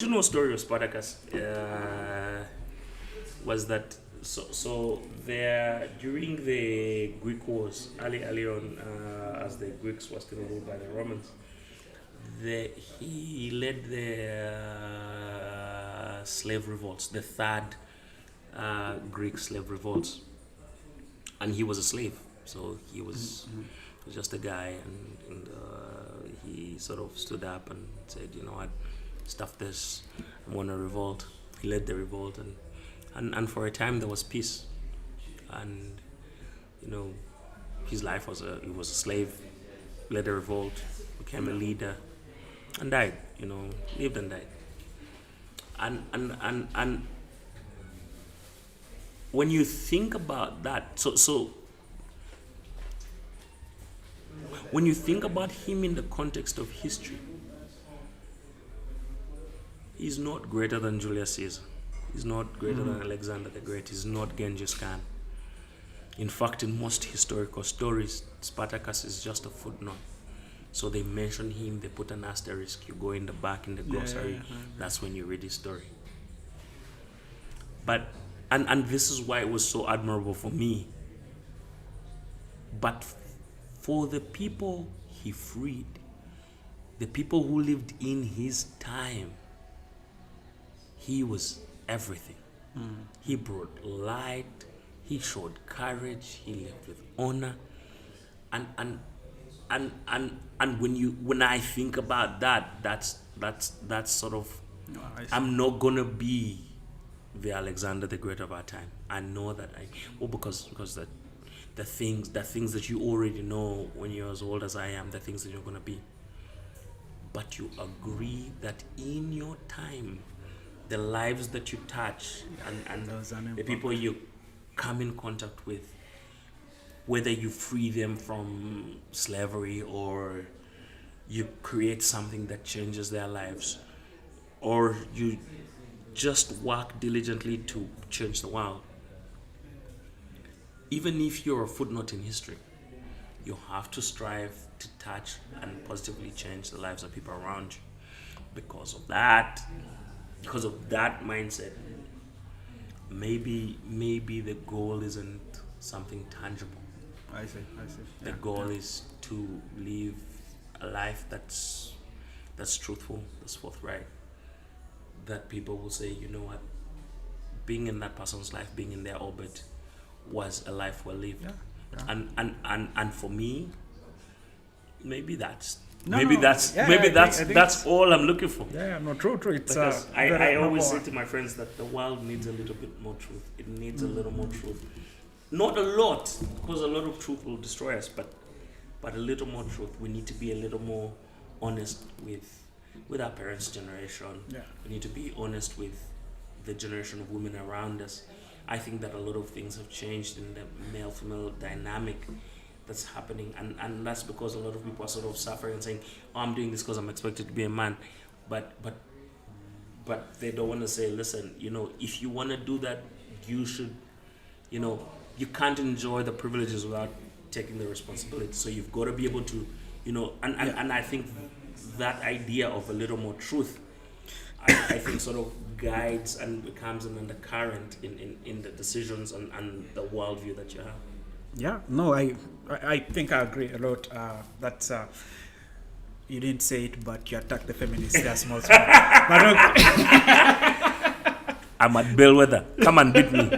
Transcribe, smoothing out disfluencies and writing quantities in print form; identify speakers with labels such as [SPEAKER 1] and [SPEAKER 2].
[SPEAKER 1] Original story of Spartacus was that so there during the Greek wars early on, as the Greeks were still ruled by the Romans, he led the slave revolts, the third Greek slave revolts, and he was a slave, so he was just a guy, and he sort of stood up and said, you know what, stuff this, I want to revolt. He led the revolt, and for a time there was peace, and you know, his life was he was a slave, led a revolt, became a leader, and died. You know, lived and died. And when you think about that, so when you think about him in the context of history, he's not greater than Julius Caesar. He's not greater than Alexander the Great. He's not Genghis Khan. In fact, in most historical stories, Spartacus is just a footnote. So they mention him, they put an asterisk. You go in the back in the glossary, that's when you read his story. But, and this is why it was so admirable for me. But for the people he freed, the people who lived in his time, he was everything. He brought light. He showed courage. He lived with honor. And when I think about that, that's sort of.
[SPEAKER 2] No,
[SPEAKER 1] I'm not gonna be the Alexander the Great of our time. I know that because the things that you already know when you're as old as I am, the things that you're gonna be. But you agree that in your time, the lives that you touch and the people you come in contact with, whether you free them from slavery or you create something that changes their lives, or you just work diligently to change the world, even if you're a footnote in history, you have to strive to touch and positively change the lives of people around you. Because of that mindset, maybe the goal isn't something tangible.
[SPEAKER 2] I see.
[SPEAKER 1] The goal is to live a life that's truthful, that's forthright. That people will say, you know what, being in that person's life, being in their orbit, was a life well lived. And for me, maybe that's all I'm looking for.
[SPEAKER 2] True. It's
[SPEAKER 1] because I always say to my friends that the world needs a little bit more truth. It needs a little more truth. Not a lot, because a lot of truth will destroy us, but a little more truth. We need to be a little more honest with our parents' generation. We need to be honest with the generation of women around us. I think that a lot of things have changed in the male-female dynamic that's happening, and that's because a lot of people are sort of suffering and saying, oh, I'm doing this because I'm expected to be a man, but they don't want to say, listen, you know, if you want to do that, you should, you know, you can't enjoy the privileges without taking the responsibility. So you've got to be able to, you know, and I think that idea of a little more truth, I think sort of guides and becomes an undercurrent in the decisions and the worldview that you have.
[SPEAKER 2] I think I agree a lot. That's you didn't say it, but you attacked the feminists. They're small. But
[SPEAKER 1] I'm at Bellwether. Come and beat me.